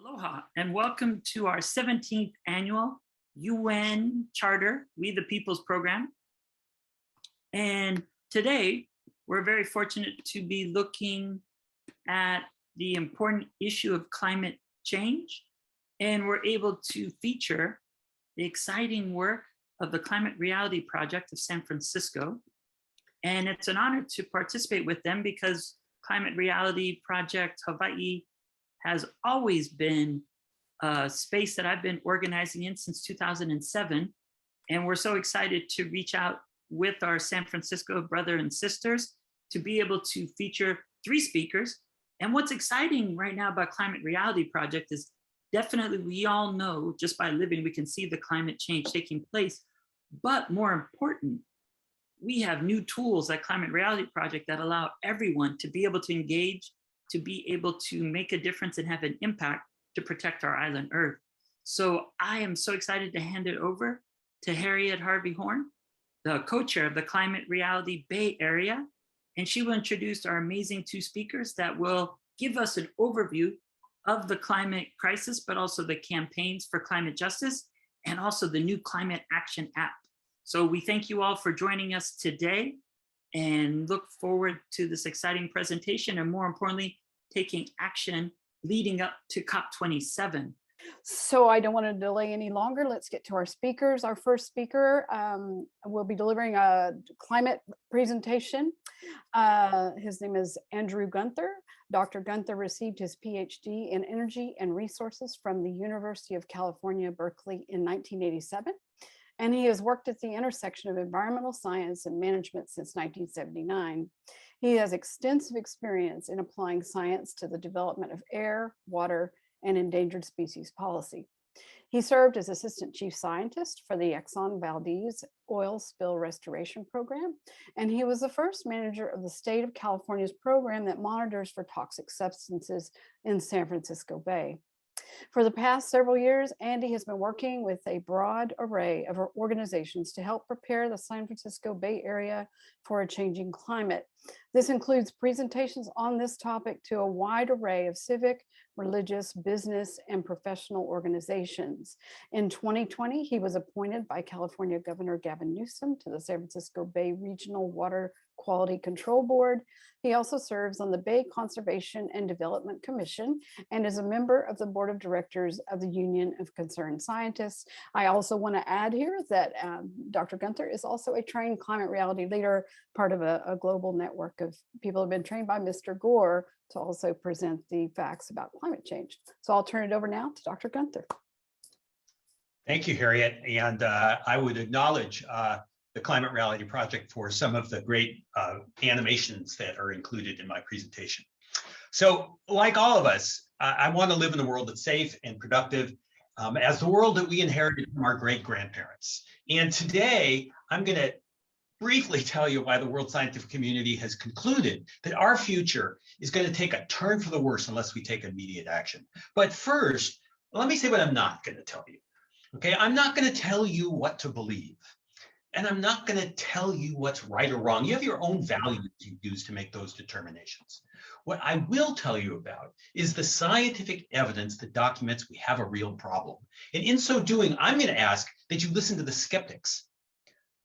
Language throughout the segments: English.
Aloha and welcome to our 17th annual UN Charter, We the People's program. And today we're very fortunate to be looking at the important issue of climate change. And we're able to feature the exciting work of the Climate Reality Project of San Francisco. And it's an honor to participate with them because Climate Reality Project Hawaii has always been a space that I've been organizing in since 2007. And we're so excited to reach out with our San Francisco brother and sisters to be able to feature 3 speakers. And what's exciting right now about Climate Reality Project is definitely we all know just by living, we can see the climate change taking place. But more important, we have new tools like Climate Reality Project that allow everyone to be able to engage, to be able to make a difference and have an impact to protect our island Earth. So I am so excited to hand it over to Harriet Harvey-Horn, the co-chair of the Climate Reality Bay Area. And she will introduce our amazing 2 speakers that will give us an overview of the climate crisis, but also the campaigns for climate justice and also the new climate action app. So we thank you all for joining us today and look forward to this exciting presentation and more importantly, taking action leading up to COP27. So I don't want to delay any longer. Let's get to our speakers. Our first speaker will be delivering a climate presentation. His name is Andrew Gunther. Dr. Gunther received his PhD in energy and resources from the University of California, Berkeley in 1987. And he has worked at the intersection of environmental science and management since 1979. He has extensive experience in applying science to the development of air, water, and endangered species policy. He served as assistant chief scientist for the Exxon Valdez oil spill restoration program, and he was the first manager of the state of California's program that monitors for toxic substances in San Francisco Bay. For the past several years, Andy has been working with a broad array of organizations to help prepare the San Francisco Bay Area for a changing climate. This includes presentations on this topic to a wide array of civic, religious, business, and professional organizations. In 2020, he was appointed by California Governor Gavin Newsom to the San Francisco Bay Regional Water Quality Control Board. He also serves on the Bay Conservation and Development Commission and is a member of the board of directors of the Union of Concerned Scientists. I also want to add here that Dr. Gunther is also a trained climate reality leader, part of a global network of people who have been trained by Mr. Gore to also present the facts about climate change. So I'll turn it over now to Dr. Gunther. Thank you, Harriet. And I would acknowledge the Climate Reality Project for some of the great animations that are included in my presentation. So like all of us, I want to live in a world that's safe and productive as the world that we inherited from our great-grandparents. And today, I'm going to briefly tell you why the world scientific community has concluded that our future is going to take a turn for the worse unless we take immediate action. But first, let me say what I'm not going to tell you. Okay, I'm not going to tell you what to believe. And I'm not going to tell you what's right or wrong. You have your own values you use to make those determinations. What I will tell you about is the scientific evidence that documents we have a real problem. And in so doing, I'm going to ask that you listen to the skeptics,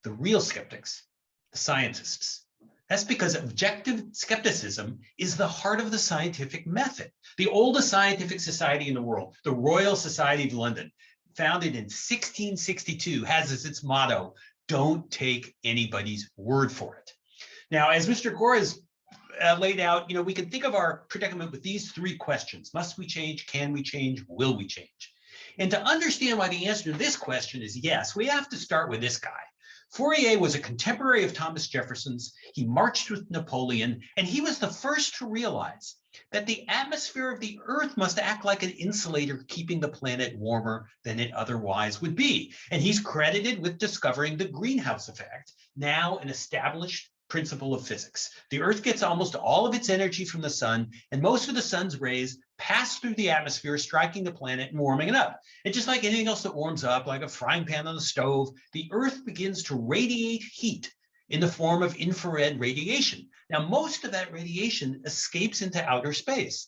the real skeptics, the scientists. That's because objective skepticism is the heart of the scientific method. The oldest scientific society in the world, the Royal Society of London, founded in 1662, has as its motto, "Don't take anybody's word for it." Now, as Mr. Gore has laid out, we can think of our predicament with these 3 questions. Must we change? Can we change? Will we change? And to understand why the answer to this question is yes, we have to start with this guy. Fourier was a contemporary of Thomas Jefferson's. He marched with Napoleon, and he was the first to realize that the atmosphere of the Earth must act like an insulator, keeping the planet warmer than it otherwise would be. And he's credited with discovering the greenhouse effect, now an established principle of physics. The Earth gets almost all of its energy from the sun, and most of the sun's rays pass through the atmosphere, striking the planet and warming it up. And just like anything else that warms up, like a frying pan on the stove, the Earth begins to radiate heat in the form of infrared radiation. Now, most of that radiation escapes into outer space.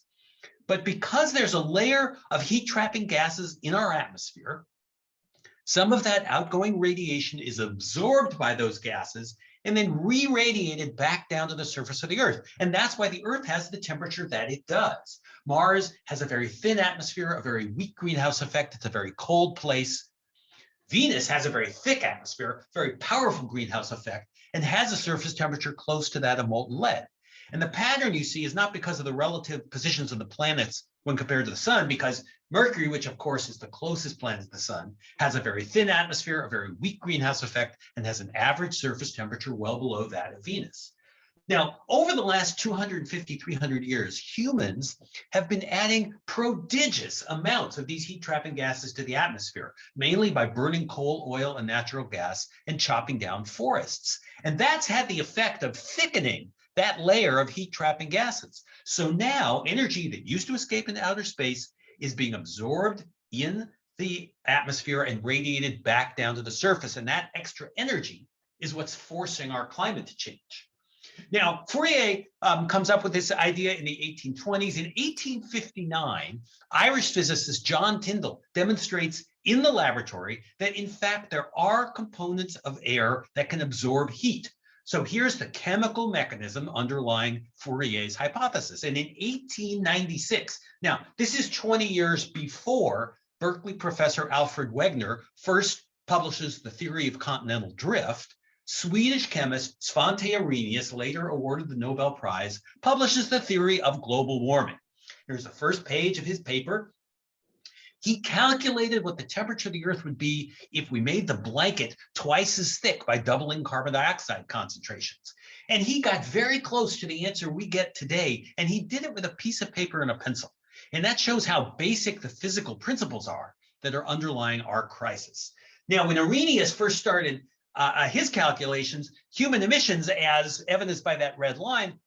But because there's a layer of heat-trapping gases in our atmosphere, some of that outgoing radiation is absorbed by those gases and then re-radiated back down to the surface of the Earth. And that's why the Earth has the temperature that it does. Mars has a very thin atmosphere, a very weak greenhouse effect. It's a very cold place. Venus has a very thick atmosphere, very powerful greenhouse effect, and has a surface temperature close to that of molten lead. And the pattern you see is not because of the relative positions of the planets when compared to the sun, because Mercury, which of course is the closest planet to the sun, has a very thin atmosphere, a very weak greenhouse effect, and has an average surface temperature well below that of Venus. Now, over the last 250, 300 years, humans have been adding prodigious amounts of these heat-trapping gases to the atmosphere, mainly by burning coal, oil, and natural gas and chopping down forests. And that's had the effect of thickening that layer of heat-trapping gases. So now energy that used to escape into outer space is being absorbed in the atmosphere and radiated back down to the surface. And that extra energy is what's forcing our climate to change. Now, Fourier comes up with this idea in the 1820s. In 1859, Irish physicist John Tyndall demonstrates in the laboratory that, in fact, there are components of air that can absorb heat. So here's the chemical mechanism underlying Fourier's hypothesis. And in 1896, now this is 20 years before Berkeley professor Alfred Wegener first publishes the theory of continental drift, Swedish chemist Svante Arrhenius, later awarded the Nobel Prize, publishes the theory of global warming. Here's the first page of his paper. He calculated what the temperature of the Earth would be if we made the blanket twice as thick by doubling carbon dioxide concentrations. And he got very close to the answer we get today. And he did it with a piece of paper and a pencil. And that shows how basic the physical principles are that are underlying our crisis. Now, when Arrhenius first started his calculations, human emissions, as evidenced by that red line,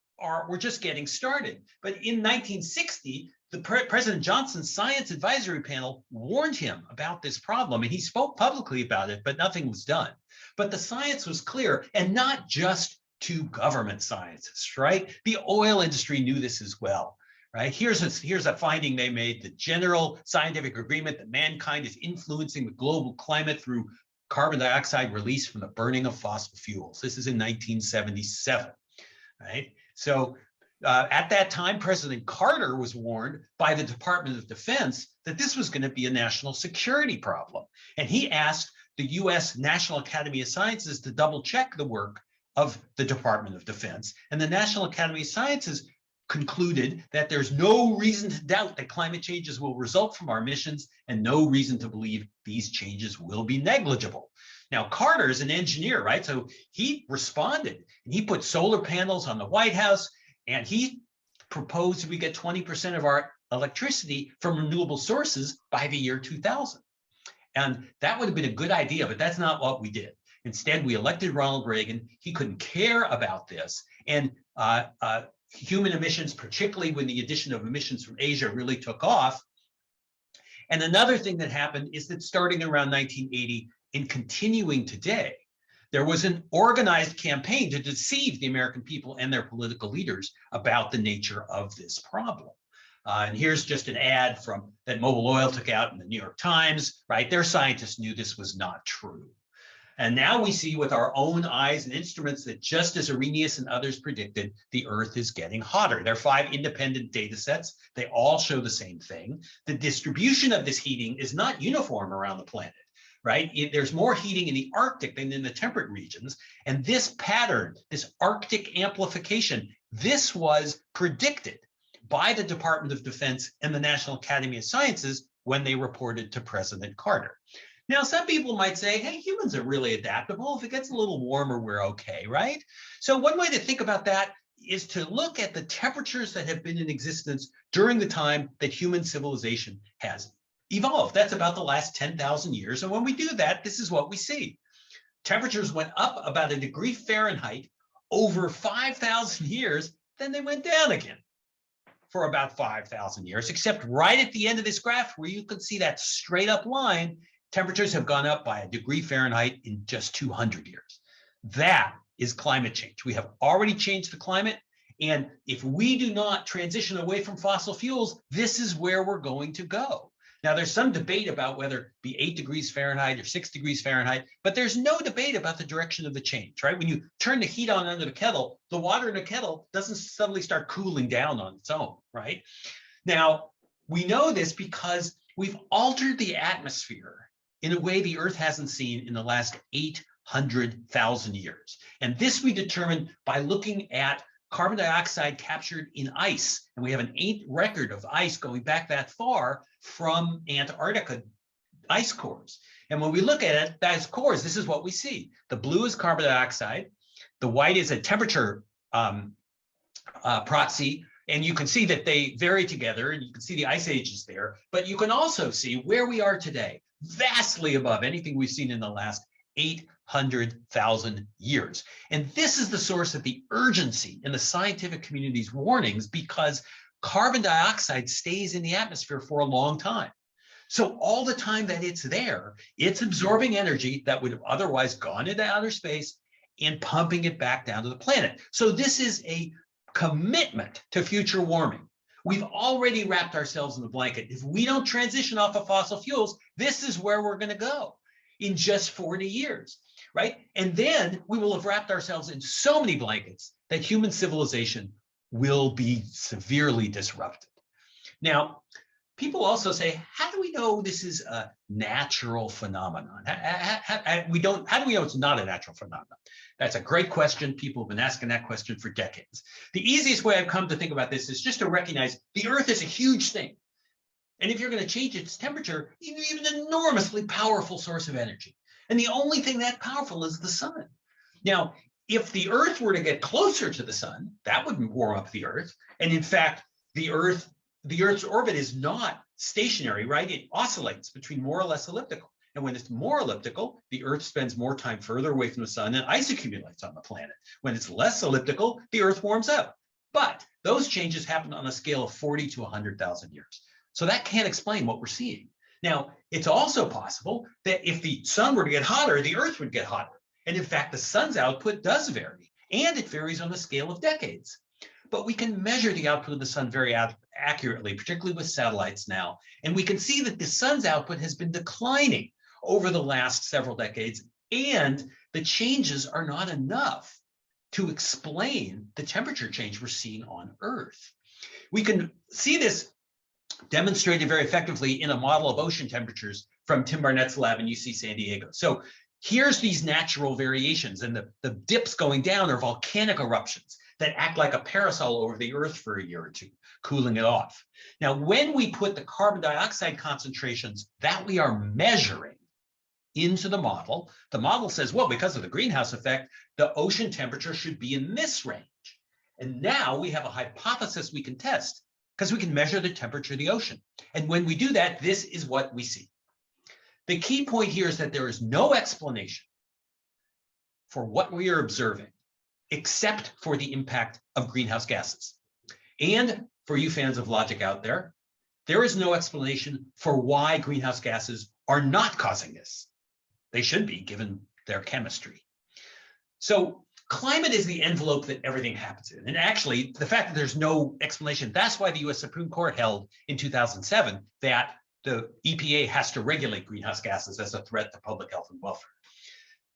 were just getting started. But in 1960, the President Johnson's Science Advisory Panel warned him about this problem, and he spoke publicly about it, but nothing was done. But the science was clear, and not just to government scientists, right? The oil industry knew this as well, right? Here's a finding they made: the general scientific agreement that mankind is influencing the global climate through carbon dioxide release from the burning of fossil fuels. This is in 1977, right? So at that time, President Carter was warned by the Department of Defense that this was going to be a national security problem. And he asked the US National Academy of Sciences to double check the work of the Department of Defense. And the National Academy of Sciences concluded that there's no reason to doubt that climate changes will result from our emissions and no reason to believe these changes will be negligible. Now, Carter is an engineer, right? So he responded and he put solar panels on the White House, and he proposed we get 20% of our electricity from renewable sources by the year 2000. And that would have been a good idea, but that's not what we did. Instead, we elected Ronald Reagan. He couldn't care about this. And human emissions, particularly when the addition of emissions from Asia really took off. And another thing that happened is that starting around 1980 and continuing today, there was an organized campaign to deceive the American people and their political leaders about the nature of this problem. And here's just an ad from that Mobil Oil took out in the New York Times, right? Their scientists knew this was not true. And now we see with our own eyes and instruments that just as Arrhenius and others predicted, the Earth is getting hotter. There are 5 independent data sets. They all show the same thing. The distribution of this heating is not uniform around the planet, right? There's more heating in the Arctic than in the temperate regions. And this pattern, this Arctic amplification, this was predicted by the Department of Defense and the National Academy of Sciences when they reported to President Carter. Now, some people might say, hey, humans are really adaptable. If it gets a little warmer, we're okay, right? So one way to think about that is to look at the temperatures that have been in existence during the time that human civilization has evolved. That's about the last 10,000 years. And when we do that, this is what we see. Temperatures went up about 1 degree Fahrenheit over 5,000 years, then they went down again for about 5,000 years, except right at the end of this graph where you can see that straight up line, temperatures have gone up by 1 degree Fahrenheit in just 200 years. That is climate change. We have already changed the climate, And if we do not transition away from fossil fuels, this is where we're going to go. Now, there's some debate about whether it be 8 degrees Fahrenheit or 6 degrees Fahrenheit, but there's no debate about the direction of the change, right? When you turn the heat on under the kettle, the water in the kettle doesn't suddenly start cooling down on its own, right? Now, we know this because we've altered the atmosphere in a way the Earth hasn't seen in the last 800,000 years. And this we determined by looking at carbon dioxide captured in ice. And we have an record of ice going back that far from Antarctica ice cores. And when we look at it, those cores, this is what we see. The blue is carbon dioxide. The white is a temperature proxy. And you can see that they vary together, and you can see the ice ages there. But you can also see where we are today, vastly above anything we've seen in the last 800,000 years. And this is the source of the urgency in the scientific community's warnings, because carbon dioxide stays in the atmosphere for a long time. So all the time that it's there, it's absorbing energy that would have otherwise gone into outer space and pumping it back down to the planet. So this is a commitment to future warming. We've already wrapped ourselves in the blanket. If we don't transition off of fossil fuels, this is where we're going to go in just 40 years, right? And then we will have wrapped ourselves in so many blankets that human civilization will be severely disrupted. Now, people also say, how do we know this is a natural phenomenon? How do we know it's not a natural phenomenon? That's a great question. People have been asking that question for decades. The easiest way I've come to think about this is just to recognize the Earth is a huge thing. And if you're going to change its temperature, you need an enormously powerful source of energy. And the only thing that powerful is the sun. Now, if the Earth were to get closer to the sun, that would warm up the Earth. And in fact, the Earth's orbit is not stationary, right? It oscillates between more or less elliptical. And when it's more elliptical, the Earth spends more time further away from the sun and ice accumulates on the planet. When it's less elliptical, the Earth warms up. But those changes happen on a scale of 40 to 100,000 years. So that can't explain what we're seeing. Now, it's also possible that if the sun were to get hotter, the Earth would get hotter. And in fact, the sun's output does vary, and it varies on the scale of decades. But we can measure the output of the sun very accurately, particularly with satellites now. And we can see that the sun's output has been declining over the last several decades, and the changes are not enough to explain the temperature change we're seeing on Earth. We can see this demonstrated very effectively in a model of ocean temperatures from Tim Barnett's lab in UC San Diego. So here's these natural variations, and the dips going down are volcanic eruptions that act like a parasol over the Earth for a year or two, cooling it off. Now, when we put the carbon dioxide concentrations that we are measuring into the model says, well, because of the greenhouse effect, the ocean temperature should be in this range. And now we have a hypothesis we can test, because we can measure the temperature of the ocean. And when we do that, this is what we see. The key point here is that there is no explanation for what we are observing, except for the impact of greenhouse gases. And for you fans of logic out there, there is no explanation for why greenhouse gases are not causing this. They should be, given their chemistry. So climate is the envelope that everything happens in. And actually, the fact that there's no explanation, that's why the US Supreme Court held in 2007 that the EPA has to regulate greenhouse gases as a threat to public health and welfare.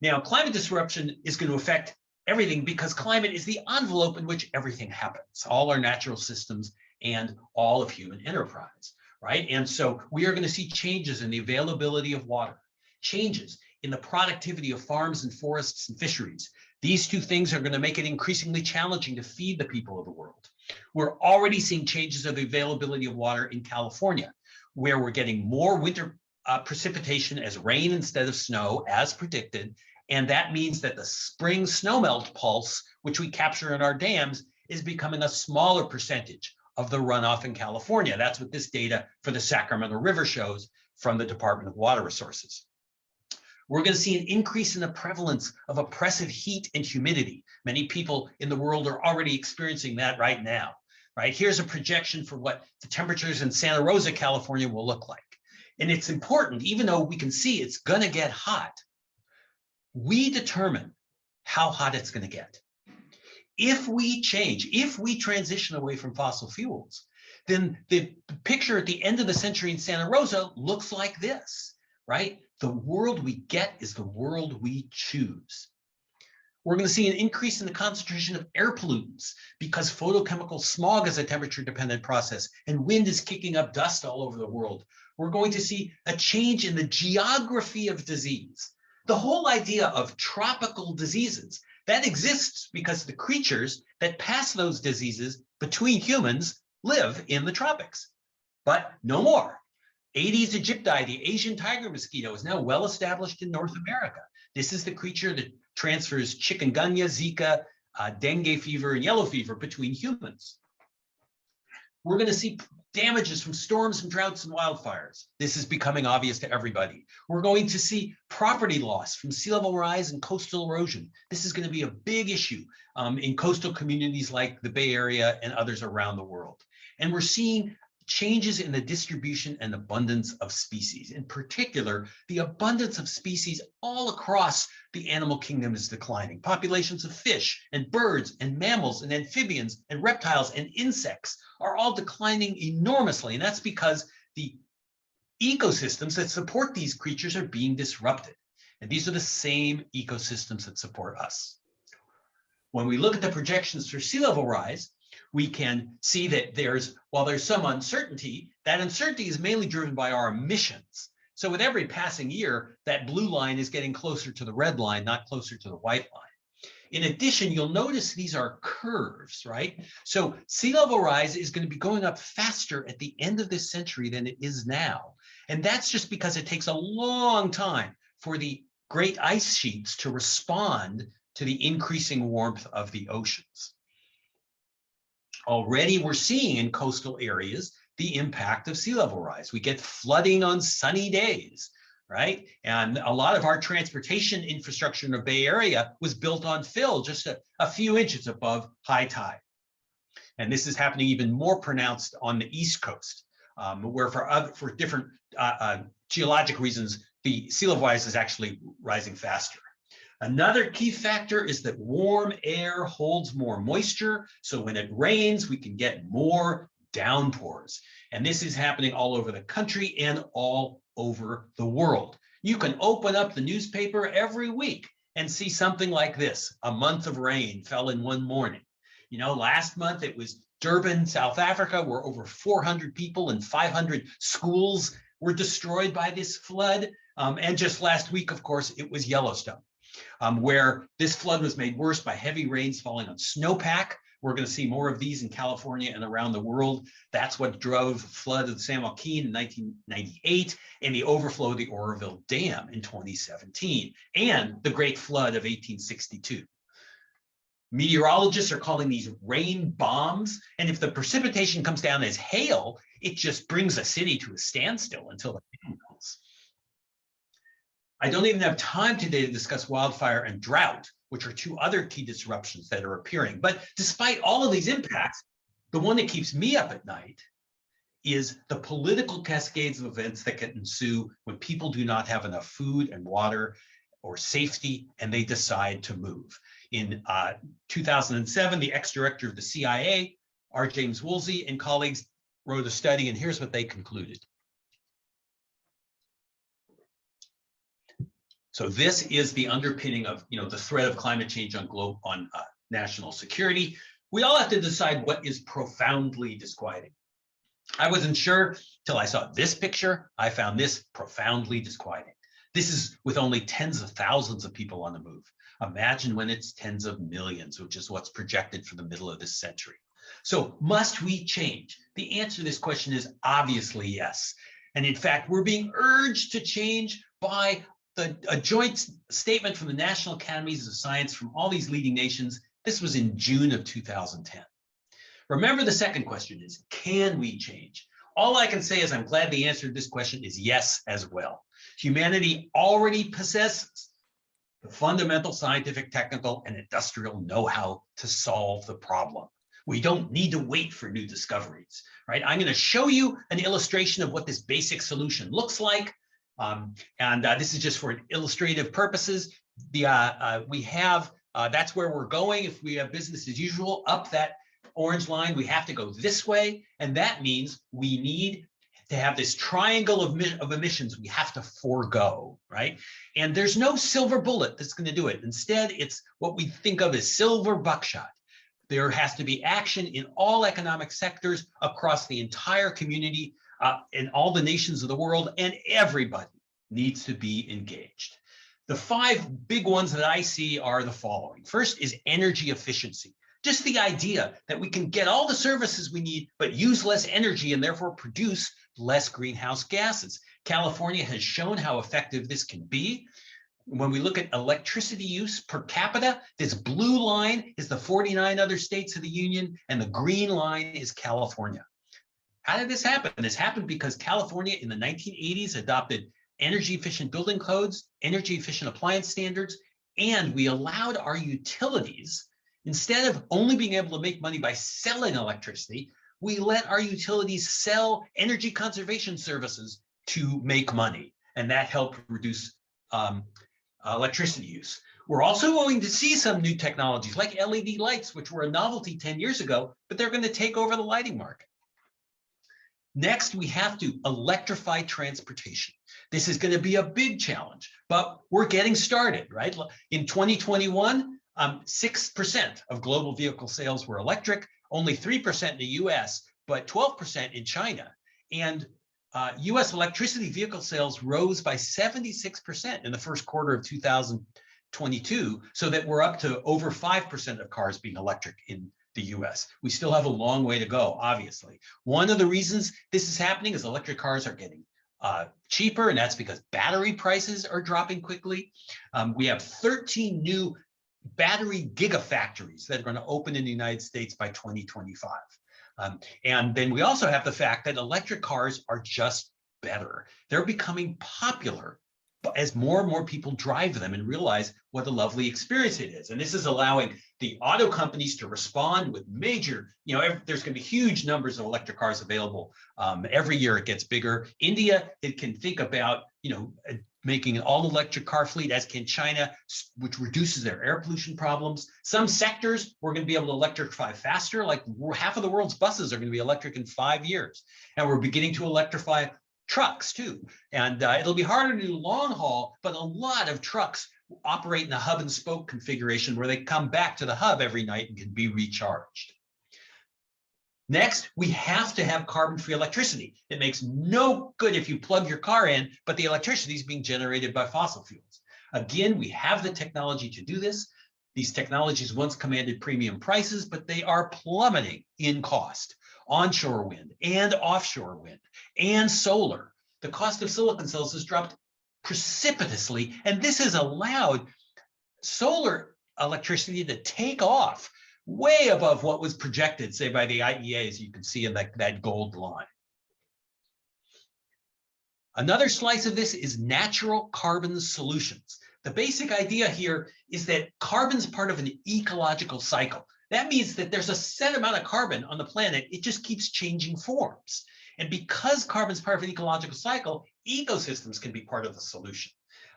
Now, climate disruption is going to affect everything because climate is the envelope in which everything happens, all our natural systems and all of human enterprise, right? And so we are going to see changes in the availability of water, changes in the productivity of farms and forests and fisheries. These two things are going to make it increasingly challenging to feed the people of the world. We're already seeing changes of the availability of water in California, where we're getting more winter precipitation as rain instead of snow, as predicted. And that means that the spring snowmelt pulse, which we capture in our dams, is becoming a smaller percentage of the runoff in California. That's what this data for the Sacramento River shows from the Department of Water Resources. We're going to see an increase in the prevalence of oppressive heat and humidity. Many people in the world are already experiencing that right now, right? Here's a projection for what the temperatures in Santa Rosa, California will look like. And it's important, even though we can see it's going to get hot, we determine how hot it's going to get. if we change, if we transition away from fossil fuels, then the picture at the end of the century in Santa Rosa looks like this, right? The world we get is the world we choose. We're going to see an increase in the concentration of air pollutants because photochemical smog is a temperature-dependent process and wind is kicking up dust all over the world. We're going to see a change in the geography of disease. The whole idea of tropical diseases, that exists because the creatures that pass those diseases between humans live in the tropics, but no more. Aedes aegypti, the Asian tiger mosquito, is now well established in North America. This is the creature that transfers chikungunya, Zika, dengue fever, and yellow fever between humans. We're going to see damages from storms and droughts and wildfires. This is becoming obvious to everybody. We're going to see property loss from sea level rise and coastal erosion. This is going to be a big issue in coastal communities like the Bay Area and others around the world. And we're seeing changes in the distribution and abundance of species. In particular, the abundance of species all across the animal kingdom is declining. Populations of fish and birds and mammals and amphibians and reptiles and insects are all declining enormously. And that's because the ecosystems that support these creatures are being disrupted. And these are the same ecosystems that support us. When we look at the projections for sea level rise, we can see that while there's some uncertainty, that uncertainty is mainly driven by our emissions. So with every passing year, that blue line is getting closer to the red line, not closer to the white line. In addition, you'll notice these are curves, right? So sea level rise is going to be going up faster at the end of this century than it is now. And that's just because it takes a long time for the great ice sheets to respond to the increasing warmth of the oceans. Already we're seeing in coastal areas the impact of sea level rise. We get flooding on sunny days, right? And a lot of our transportation infrastructure in the Bay Area was built on fill just a few inches above high tide. And this is happening even more pronounced on the East Coast, where for different geologic reasons, the sea level rise is actually rising faster. Another key factor is that warm air holds more moisture. So when it rains, we can get more downpours. And this is happening all over the country and all over the world. You can open up the newspaper every week and see something like this. A month of rain fell in one morning. You know, last month it was Durban, South Africa, where over 400 people and 500 schools were destroyed by this flood. And just last week, of course, it was Yellowstone. Where this flood was made worse by heavy rains falling on snowpack. We're going to see more of these in California and around the world. That's what drove the flood of the San Joaquin in 1998 and the overflow of the Oroville Dam in 2017 and the Great Flood of 1862. Meteorologists are calling these rain bombs. And if the precipitation comes down as hail, it just brings a city to a standstill until the dam melts. I don't even have time today to discuss wildfire and drought, which are two other key disruptions that are appearing. But despite all of these impacts, the one that keeps me up at night is the political cascades of events that can ensue when people do not have enough food and water or safety, and they decide to move. In 2007, the ex-director of the CIA, R. James Woolsey, and colleagues wrote a study, and here's what they concluded. So this is the underpinning of, the threat of climate change on national security. We all have to decide what is profoundly disquieting. I wasn't sure till I saw this picture. I found this profoundly disquieting. This is with only tens of thousands of people on the move. Imagine when it's tens of millions, which is what's projected for the middle of this century. So must we change? The answer to this question is obviously yes. And in fact, we're being urged to change by a joint statement from the National Academies of Science from all these leading nations. This was in June of 2010. Remember, the second question is, can we change? All I can say is I'm glad the answer to this question is yes as well. Humanity already possesses the fundamental scientific, technical, and industrial know-how to solve the problem. We don't need to wait for new discoveries, right? I'm going to show you an illustration of what this basic solution looks like. This is just for illustrative purposes. We have That's where we're going. If we have business as usual, up that orange line, we have to go this way. And that means we need to have this triangle of emissions we have to forego, right? And there's no silver bullet that's going to do it. Instead, it's what we think of as silver buckshot. There has to be action in all economic sectors across the entire community, in all the nations of the world, and everybody needs to be engaged. The 5 big ones that I see are the following. First is energy efficiency. Just the idea that we can get all the services we need, but use less energy and therefore produce less greenhouse gases. California has shown how effective this can be. When we look at electricity use per capita, this blue line is the 49 other states of the union, and the green line is California. How did this happen? This happened because California in the 1980s adopted energy efficient building codes, energy efficient appliance standards, and we allowed our utilities, instead of only being able to make money by selling electricity, we let our utilities sell energy conservation services to make money. And that helped reduce electricity use. We're also going to see some new technologies like LED lights, which were a novelty 10 years ago, but they're going to take over the lighting market. Next, we have to electrify transportation. This is going to be a big challenge, but we're getting started, right? In 2021, 6% of global vehicle sales were electric, only 3% in the US, but 12% in China. And US electricity vehicle sales rose by 76% in the first quarter of 2022, so that we're up to over 5% of cars being electric in the US. We still have a long way to go, obviously. One of the reasons this is happening is electric cars are getting cheaper, and that's because battery prices are dropping quickly. We have 13 new battery gigafactories that are going to open in the United States by 2025. And then we also have the fact that electric cars are just better. They're becoming popular as more and more people drive them and realize what a lovely experience it is. And this is allowing the auto companies to respond with major, there's going to be huge numbers of electric cars available. Every year it gets bigger. India, it can think about, making an all-electric car fleet, as can China, which reduces their air pollution problems. Some sectors we're going to be able to electrify faster, like half of the world's buses are going to be electric in 5 years. And we're beginning to electrify trucks too. And it'll be harder to do long haul, but a lot of trucks operate in a hub and spoke configuration where they come back to the hub every night and can be recharged. Next, we have to have carbon-free electricity. It makes no good if you plug your car in, but the electricity is being generated by fossil fuels. Again, we have the technology to do this. These technologies once commanded premium prices, but they are plummeting in cost. Onshore wind and offshore wind and solar. The cost of silicon cells has dropped precipitously, and this has allowed solar electricity to take off way above what was projected, say, by the IEA, as you can see in that gold line. Another slice of this is natural carbon solutions. The basic idea here is that carbon's part of an ecological cycle. That means that there's a set amount of carbon on the planet, it just keeps changing forms. And because carbon's part of an ecological cycle, ecosystems can be part of the solution.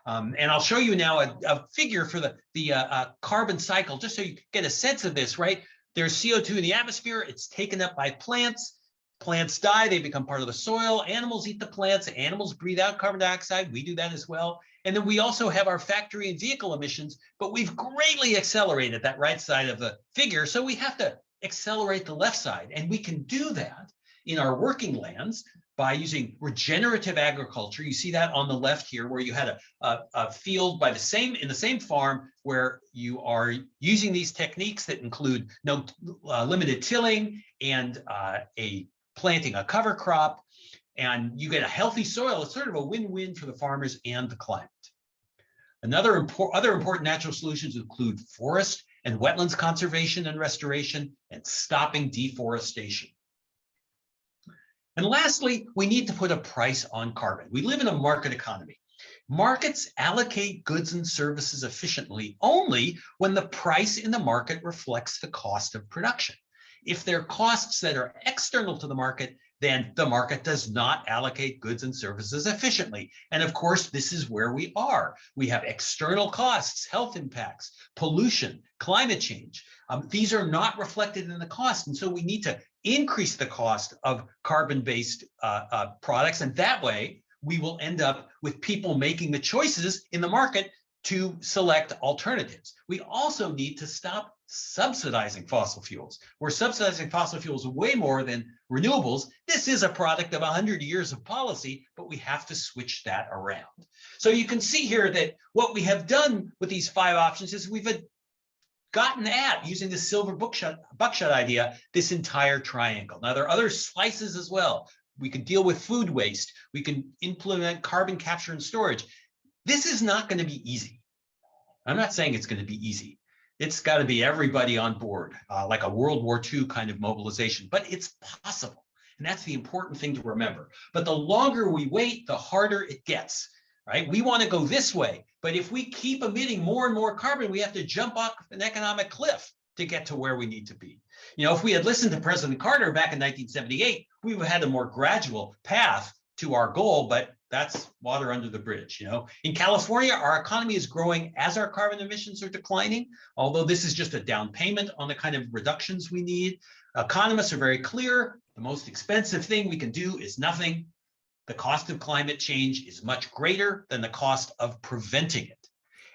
And I'll show you now a figure for the carbon cycle, just so you get a sense of this, right? There's CO2 in the atmosphere, it's taken up by plants. Plants die, they become part of the soil. Animals eat the plants, animals breathe out carbon dioxide, we do that as well. And then we also have our factory and vehicle emissions, but we've greatly accelerated that right side of the figure. So we have to accelerate the left side. And we can do that in our working lands by using regenerative agriculture. You see that on the left here, where you had a field in the same farm where you are using these techniques that include limited tilling and planting a cover crop, and you get a healthy soil. It's sort of a win-win for the farmers and the climate. Other important natural solutions include forest and wetlands conservation and restoration, and stopping deforestation. And lastly, we need to put a price on carbon. We live in a market economy. Markets allocate goods and services efficiently only when the price in the market reflects the cost of production. If there are costs that are external to the market, then the market does not allocate goods and services efficiently. And of course, this is where we are. We have external costs, health impacts, pollution, climate change. These are not reflected in the cost. And so we need to increase the cost of carbon-based products. And that way, we will end up with people making the choices in the market to select alternatives. We also need to stop subsidizing fossil fuels. We're subsidizing fossil fuels way more than renewables. This is a product of 100 years of policy, but we have to switch that around. So you can see here that what we have done with these 5 options is we've gotten at, using the silver buckshot idea, this entire triangle. Now, there are other slices as well. We can deal with food waste. We can implement carbon capture and storage. This is not going to be easy. I'm not saying it's going to be easy. It's got to be everybody on board, like a World War II kind of mobilization, but it's possible. And that's the important thing to remember. But the longer we wait, the harder it gets, right? We want to go this way, but if we keep emitting more and more carbon, we have to jump off an economic cliff to get to where we need to be. You know, if we had listened to President Carter back in 1978, we would have had a more gradual path to our goal, but that's water under the bridge. You know, in California, our economy is growing as our carbon emissions are declining, although this is just a down payment on the kind of reductions we need. Economists are very clear. The most expensive thing we can do is nothing. The cost of climate change is much greater than the cost of preventing it.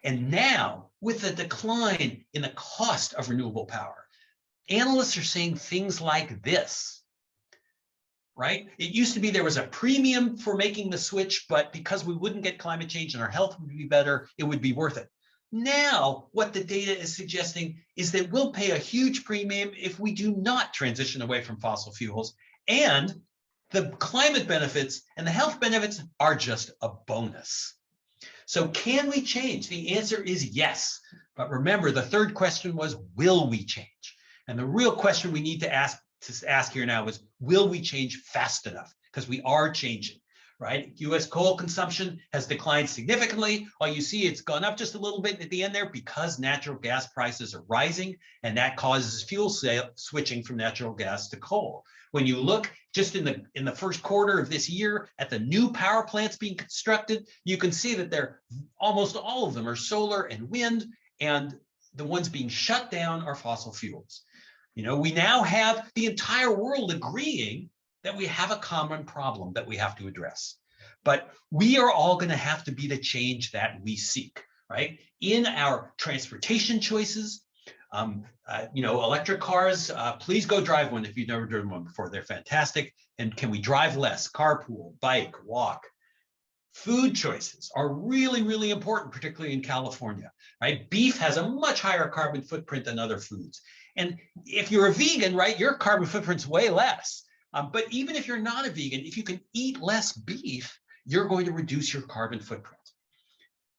And now, with the decline in the cost of renewable power, analysts are saying things like this. Right? It used to be there was a premium for making the switch, but because we wouldn't get climate change and our health would be better, it would be worth it. Now, what the data is suggesting is that we'll pay a huge premium if we do not transition away from fossil fuels, and the climate benefits and the health benefits are just a bonus. So can we change? The answer is yes. But remember, the third question was, will we change? And the real question we need to ask here now is, will we change fast enough? Because we are changing, right? US coal consumption has declined significantly. All you see, it's gone up just a little bit at the end there because natural gas prices are rising, and that causes fuel switching from natural gas to coal. When you look just in the first quarter of this year at the new power plants being constructed, you can see that they're almost all of them are solar and wind, and the ones being shut down are fossil fuels. You know, we now have the entire world agreeing that we have a common problem that we have to address. But we are all going to have to be the change that we seek, right? In our transportation choices, you know, electric cars, please go drive one if you've never driven one before. They're fantastic. And can we drive less? Carpool, bike, walk. Food choices are really, really important, particularly in California, right? Beef has a much higher carbon footprint than other foods. And if you're a vegan, right, your carbon footprint's way less. But even if you're not a vegan, if you can eat less beef, you're going to reduce your carbon footprint.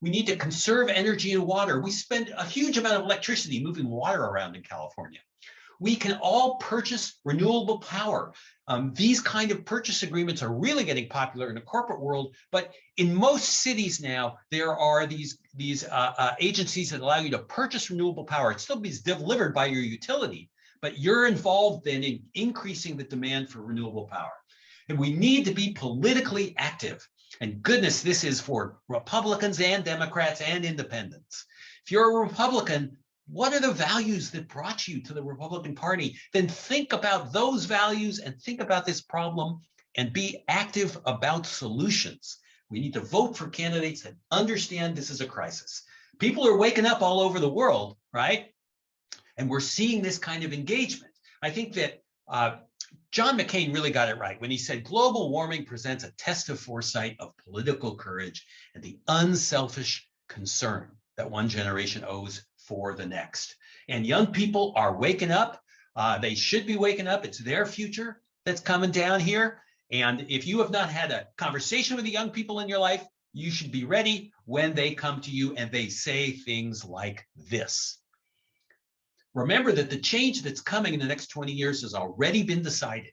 We need to conserve energy and water. We spend a huge amount of electricity moving water around in California. We can all purchase renewable power. These kind of purchase agreements are really getting popular in the corporate world, but in most cities now, there are these agencies that allow you to purchase renewable power. It still is delivered by your utility, but you're involved then in increasing the demand for renewable power. And we need to be politically active. And goodness, this is for Republicans and Democrats and independents. If you're a Republican, what are the values that brought you to the Republican Party? Then think about those values and think about this problem and be active about solutions. We need to vote for candidates that understand this is a crisis. People are waking up all over the world, right? And we're seeing this kind of engagement. I think that John McCain really got it right when he said global warming presents a test of foresight, of political courage, and the unselfish concern that one generation owes for the next. And young people are waking up. They should be waking up. It's their future that's coming down here. And if you have not had a conversation with the young people in your life, you should be ready when they come to you and they say things like this. Remember that the change that's coming in the next 20 years has already been decided.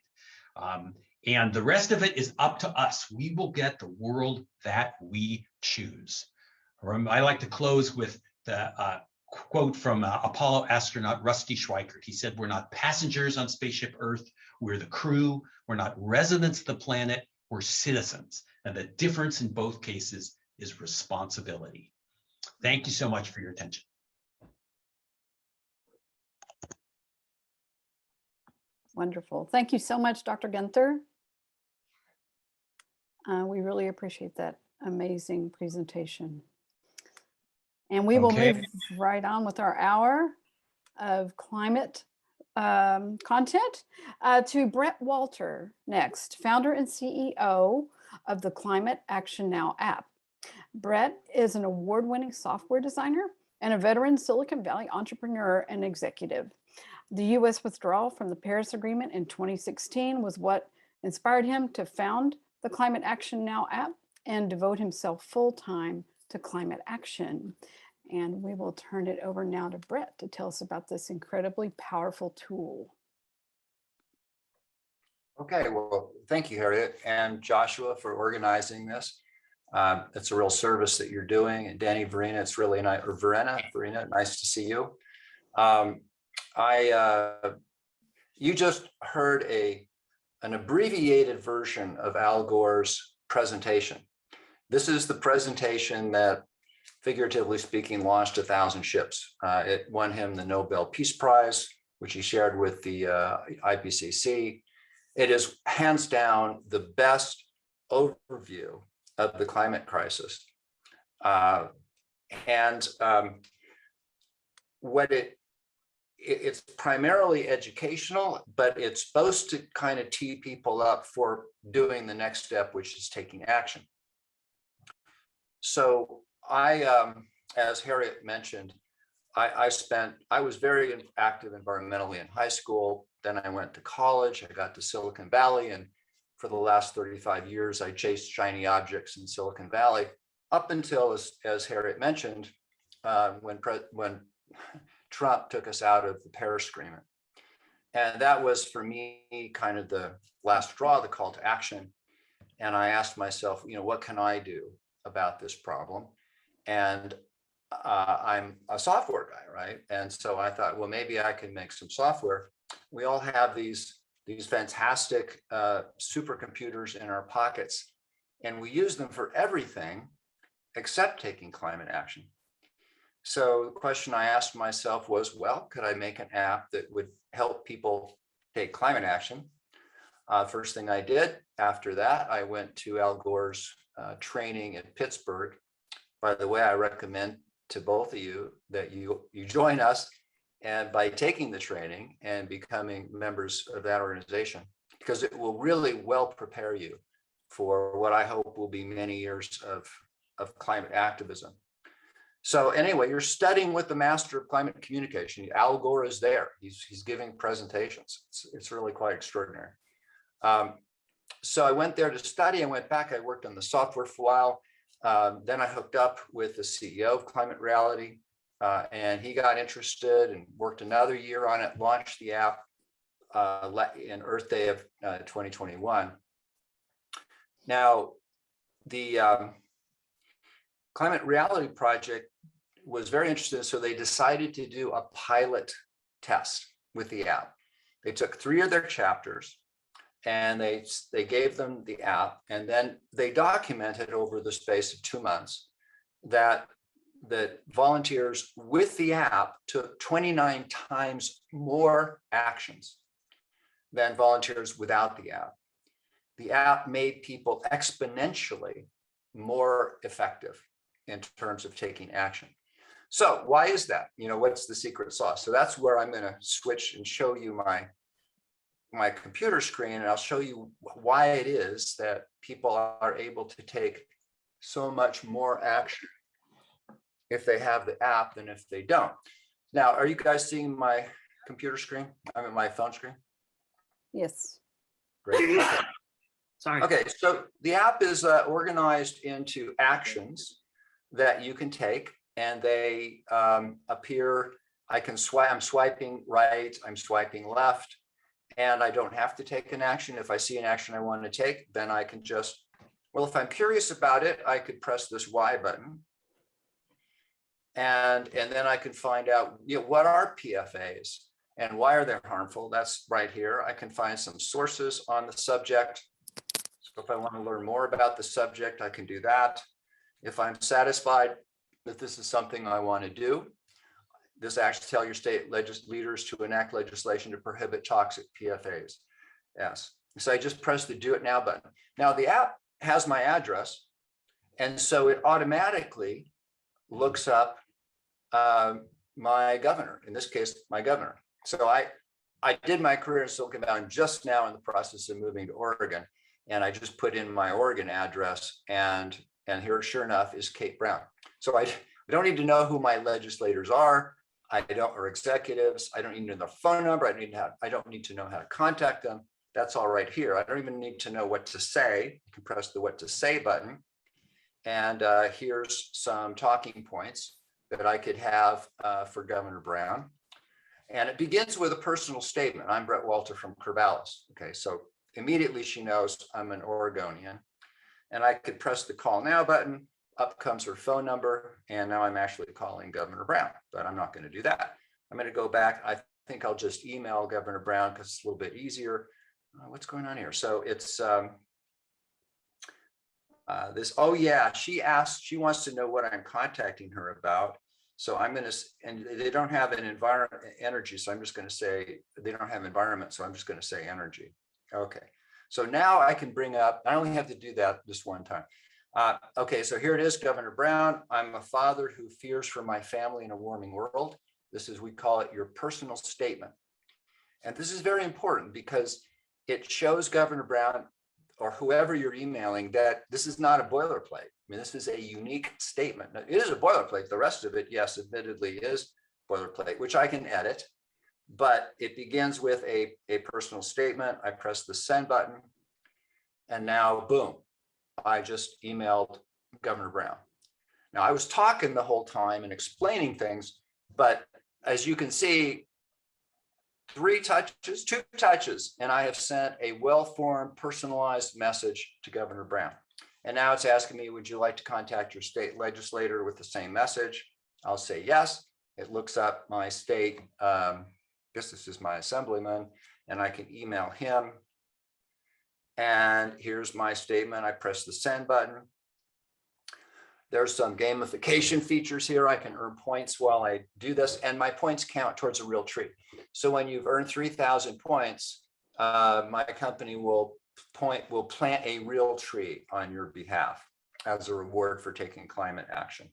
And the rest of it is up to us. We will get the world that we choose. I like to close with the quote from Apollo astronaut Rusty Schweickart. He said, "We're not passengers on spaceship Earth. We're the crew. We're not residents of the planet. We're citizens. And the difference in both cases is responsibility." Thank you so much for your attention. Wonderful. Thank you so much, Dr. Gunther. We really appreciate that amazing presentation. And we will move right on with our hour of climate content to Brett Walter next, founder and CEO of the Climate Action Now app. Brett is an award-winning software designer and a veteran Silicon Valley entrepreneur and executive. The US withdrawal from the Paris Agreement in 2016 was what inspired him to found the Climate Action Now app and devote himself full-time to climate action. And we will turn it over now to Brett to tell us about this incredibly powerful tool. Okay, well, thank you, Harriet and Joshua, for organizing this. It's a real service that you're doing. And Danny, Verena, it's really nice, or Verena, nice to see you. You just heard an abbreviated version of Al Gore's presentation. This is the presentation that, figuratively speaking, launched 1,000 ships. It won him the Nobel Peace Prize, which he shared with the IPCC. It is hands down the best overview of the climate crisis. It's primarily educational, but it's supposed to kind of tee people up for doing the next step, which is taking action. So as Harriet mentioned, I was very active environmentally in high school. Then I went to college. I got to Silicon Valley, and for the last 35 years, I chased shiny objects in Silicon Valley up until, as Harriet mentioned, when Trump took us out of the Paris Agreement. And that was, for me, kind of the last straw, the call to action. And I asked myself, what can I do about this problem? And I'm a software guy, right? And so I thought, well, maybe I can make some software. We all have these fantastic supercomputers in our pockets, and we use them for everything except taking climate action. So the question I asked myself was, well, could I make an app that would help people take climate action? First thing I did after that, I went to Al Gore's training in Pittsburgh. By the way, I recommend to both of you that you join us, and by taking the training and becoming members of that organization, because it will really well prepare you for what I hope will be many years of climate activism. So anyway, you're studying with the master of climate communication. Al Gore is there. He's giving presentations. It's really quite extraordinary. So I went there to study. I went back. I worked on the software for a while. Then I hooked up with the CEO of Climate Reality, and he got interested and worked another year on it, launched the app in Earth Day of 2021. Now, the Climate Reality Project was very interested, so they decided to do a pilot test with the app. They took 3 of their chapters and they gave them the app, and then they documented over the space of 2 months that volunteers with the app took 29 times more actions than volunteers without the app. The app made people exponentially more effective in terms of taking action. So why is that? What's the secret sauce? So that's where I'm going to switch and show you my computer screen, and I'll show you why it is that people are able to take so much more action if they have the app than if they don't. Now, are you guys seeing my computer screen? I mean, my phone screen? Yes. Great. Okay. Sorry. Okay, so the app is organized into actions that you can take, and they appear. I'm swiping right, I'm swiping left, and I don't have to take an action. If I see an action I want to take, then I can just, well, if I'm curious about it, I could press this Y button. And then I can find out, what are PFAs and why are they harmful? That's right here. I can find some sources on the subject. So if I want to learn more about the subject, I can do that. If I'm satisfied that this is something I want to do, this actually tell your state leaders to enact legislation to prohibit toxic PFAs. Yes. So I just press the do it now button. Now the app has my address. And so it automatically looks up my governor, in this case, my governor. So I did my career in Silicon Valley. I'm just now in the process of moving to Oregon. And I just put in my Oregon address, and here, sure enough, is Kate Brown. So I don't need to know who my legislators are. Or executives. I don't need to know their phone number. I don't need to know how to contact them. That's all right here. I don't even need to know what to say. You can press the what to say button. And here's some talking points that I could have for Governor Brown. And it begins with a personal statement. I'm Brett Walter from Corvallis. Okay, so immediately she knows I'm an Oregonian. And I could press the call now button. Up comes her phone number. And now I'm actually calling Governor Brown, but I'm not going to do that. I'm going to go back. I think I'll just email Governor Brown because it's a little bit easier. What's going on here? So it's this, oh yeah, she wants to know what I'm contacting her about. So I'm going to, and they don't have an environment energy. So I'm just going to say, they don't have environment. So I'm just going to say energy. Okay. So now I can bring up, I only have to do that this one time. Okay, so here it is, Governor Brown. I'm a father who fears for my family in a warming world. This is, we call it your personal statement. And this is very important because it shows Governor Brown or whoever you're emailing that this is not a boilerplate. I mean, this is a unique statement. Now, it is a boilerplate. The rest of it, yes, admittedly is boilerplate, which I can edit, but it begins with a personal statement. I press the send button, and now, boom, I just emailed Governor Brown. Now, I was talking the whole time and explaining things, but as you can see, 2 touches, and I have sent a well-formed, personalized message to Governor Brown. And now it's asking me, would you like to contact your state legislator with the same message? I'll say yes. It looks up my state, I guess this is my assemblyman, and I can email him. And here's my statement. I press the send button. There's some gamification features here. I can earn points while I do this, and my points count towards a real tree. So when you've earned 3,000 points, my company will plant a real tree on your behalf as a reward for taking climate action.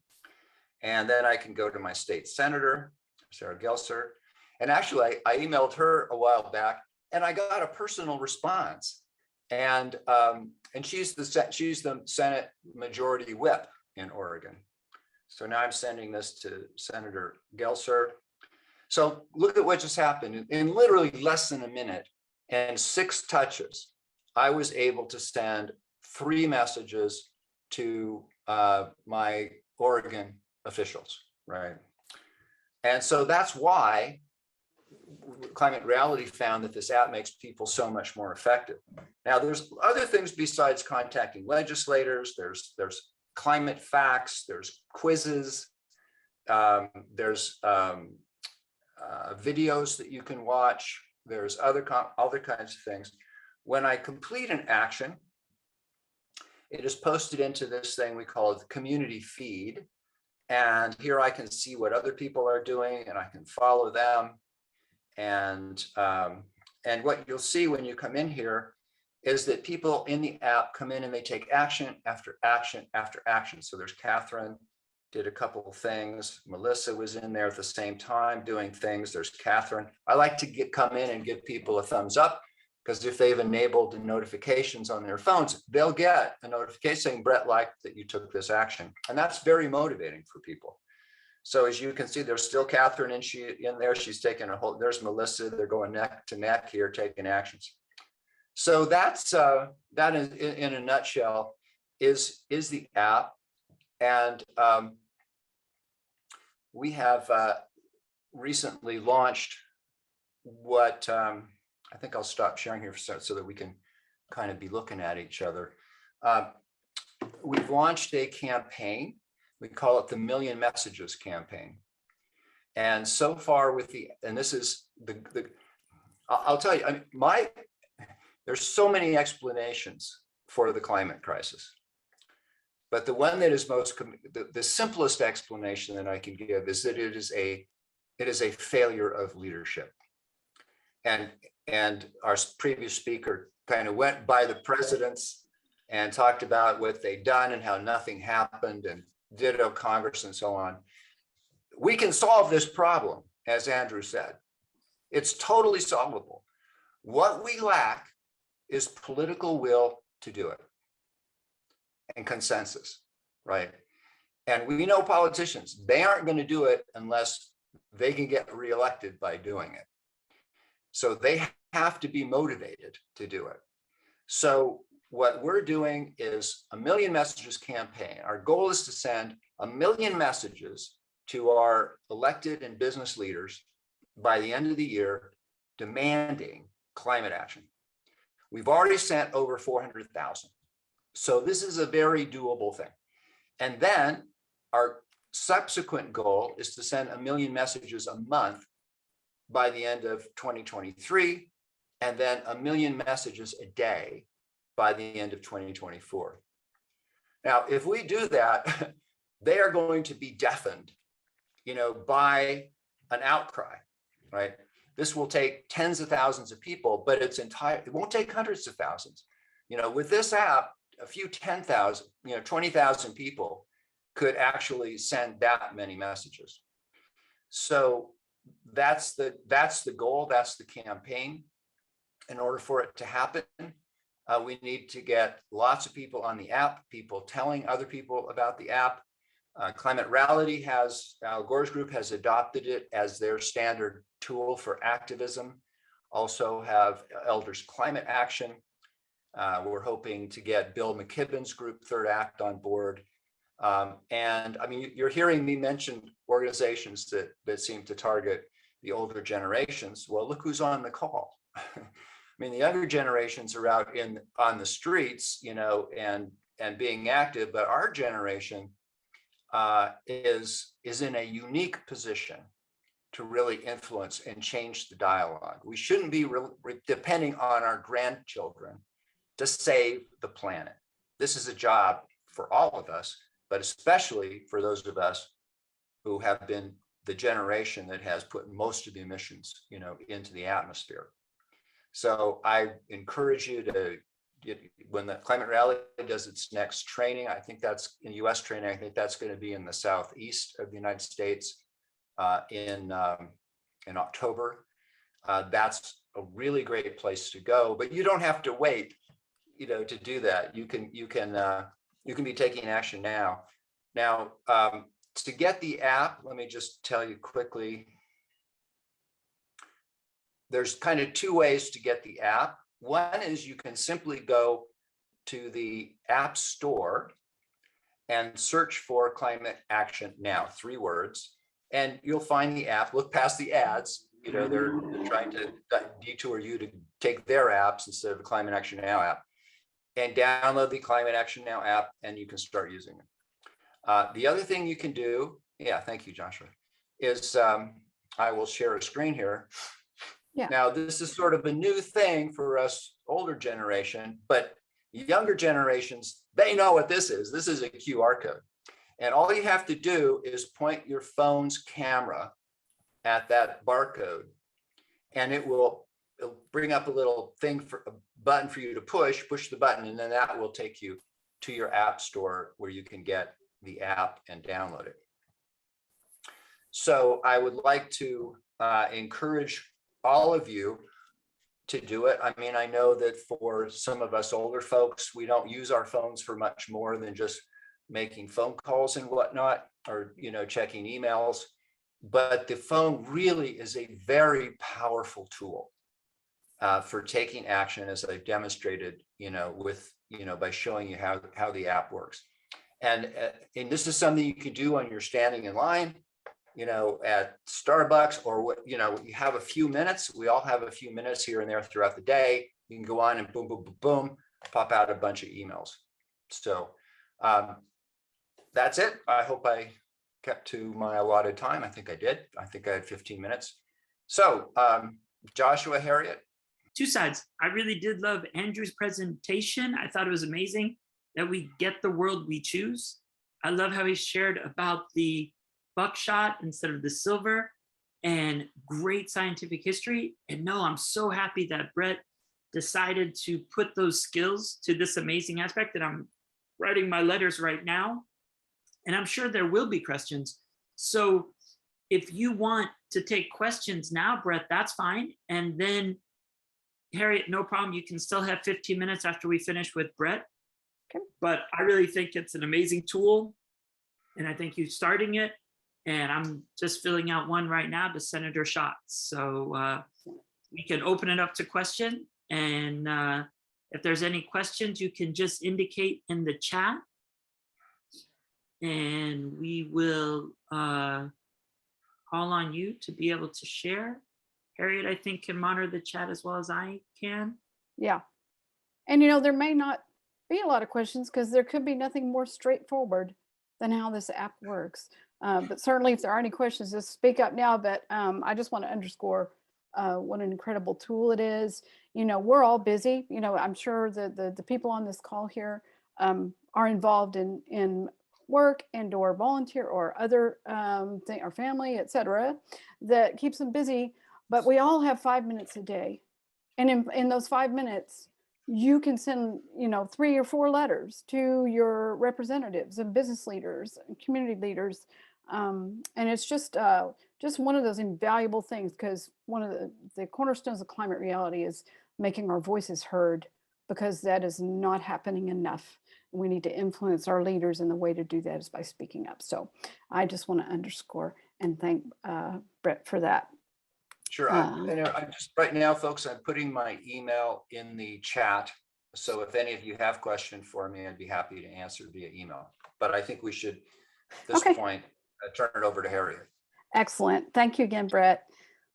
And then I can go to my state senator, Sarah Gelser. And actually, I emailed her a while back, and I got a personal response. And she's the Senate Majority Whip in Oregon. So now I'm sending this to Senator Gelser. So look at what just happened. In literally less than a minute and 6 touches, I was able to send 3 messages to my Oregon officials, right? And so that's why Climate Reality found that this app makes people so much more effective. Now, there's other things besides contacting legislators. There's climate facts, there's quizzes, there's videos that you can watch. There's other kinds of things. When I complete an action, it is posted into this thing we call the community feed. And here I can see what other people are doing, and I can follow them. And what you'll see when you come in here is that people in the app come in and they take action after action after action. So there's Catherine, did a couple of things. Melissa was in there at the same time doing things. There's Catherine. I like to come in and give people a thumbs up, because if they've enabled the notifications on their phones, they'll get a notification saying, Brett liked that you took this action. And that's very motivating for people. So as you can see, there's still Catherine in there. She's taking a whole, there's Melissa. They're going neck to neck here, taking actions. So that's, that is, in a nutshell, is the app. And we have recently launched what, I think I'll stop sharing here so that we can kind of be looking at each other. We've launched a campaign We call it the Million Messages campaign. And so far and this is I'll tell you, there's so many explanations for the climate crisis. But the one that is the simplest explanation that I can give is that it is a failure of leadership. And our previous speaker kind of went by the presidents and talked about what they'd done and how nothing happened, and ditto Congress and so on. We can solve this problem, as Andrew said. It's totally solvable. What we lack is political will to do it and consensus, right? And we know politicians, they aren't going to do it unless they can get reelected by doing it. So they have to be motivated to do it. So what we're doing is a Million Messages campaign. Our goal is to send 1 million messages to our elected and business leaders by the end of the year, demanding climate action. We've already sent over 400,000. So this is a very doable thing. And then our subsequent goal is to send 1 million messages a month by the end of 2023, and then 1 million messages a day by the end of 2024. Now, if we do that, they are going to be deafened, by an outcry, right? This will take tens of thousands of people, but it won't take hundreds of thousands. With this app, a few 10,000, 20,000 people could actually send that many messages. So that's the goal, that's the campaign. In order for it to happen, we need to get lots of people on the app, people telling other people about the app. Climate Reality Al Gore's group has adopted it as their standard tool for activism. Also have Elders Climate Action. We're hoping to get Bill McKibben's group, Third Act, on board. And you're hearing me mention organizations that seem to target the older generations. Well, look who's on the call. The younger generations are out on the streets, and being active, but our generation is in a unique position to really influence and change the dialogue. We shouldn't be depending on our grandchildren to save the planet. This is a job for all of us, but especially for those of us who have been the generation that has put most of the emissions, into the atmosphere. So I encourage you to when the Climate Rally does its next training, I think that's in US training, I think that's going to be in the southeast of the United States in October. That's a really great place to go, but you don't have to wait, to do that. You can be taking action now. Now, to get the app, let me just tell you quickly. There's kind of two ways to get the app. One is you can simply go to the App Store and search for Climate Action Now, 3 words, and you'll find the app. Look past the ads. They're trying to detour you to take their apps instead of the Climate Action Now app, and download the Climate Action Now app, and you can start using it. The other thing you can do, thank you, Joshua, is I will share a screen here. Yeah. Now, this is sort of a new thing for us older generation, but younger generations, they know what this is. This is a QR code. And all you have to do is point your phone's camera at that barcode, and it'll bring up a little thing for a button for you to push the button, and then that will take you to your app store where you can get the app and download it. So I would like to encourage all of you to do it. I know that for some of us older folks, we don't use our phones for much more than just making phone calls and whatnot, or checking emails. But the phone really is a very powerful tool for taking action, as I've demonstrated, by showing you how the app works. And this is something you can do when you're standing in line, at Starbucks, or you have a few minutes. We all have a few minutes here and there throughout the day. You can go on and boom, boom, boom, boom, pop out a bunch of emails. So that's it. I hope I kept to my allotted time. I think I did. I think I had 15 minutes. So Joshua, Harriet. Two sides. I really did love Andrew's presentation. I thought it was amazing that we get the world we choose. I love how he shared about the buckshot instead of the silver, and great scientific history. And no, I'm so happy that Brett decided to put those skills to this amazing aspect that I'm writing my letters right now. And I'm sure there will be questions. So if you want to take questions now, Brett, that's fine. And then Harriet, no problem. You can still have 15 minutes after we finish with Brett. Okay. But I really think it's an amazing tool. And I think you starting it. And I'm just filling out one right now to Senator Schatz. So we can open it up to question. And if there's any questions, you can just indicate in the chat. And we will call on you to be able to share. Harriet, I think, can monitor the chat as well as I can. Yeah. And, you know, there may not be a lot of questions because there could be nothing more straightforward than how this app works. But certainly if there are any questions, just speak up now. But I just want to underscore what an incredible tool it is. You know, we're all busy. You know, I'm sure the people on this call here are involved in work and or volunteer or other our family, etc., that keeps them busy. But we all have 5 minutes a day. And in those 5 minutes, you can send, you know, 3 or 4 letters to your representatives and business leaders and community leaders. And it's just one of those invaluable things, because one of the cornerstones of climate reality is making our voices heard, because that is not happening enough. We need to influence our leaders, and the way to do that is by speaking up. So I just want to underscore and thank Brett for that. Sure. I'm just right now, folks, I'm putting my email in the chat. So if any of you have questions for me, I'd be happy to answer via email. But I think we should, at this point, turn it over to Harriet. Excellent. Thank you again, Brett.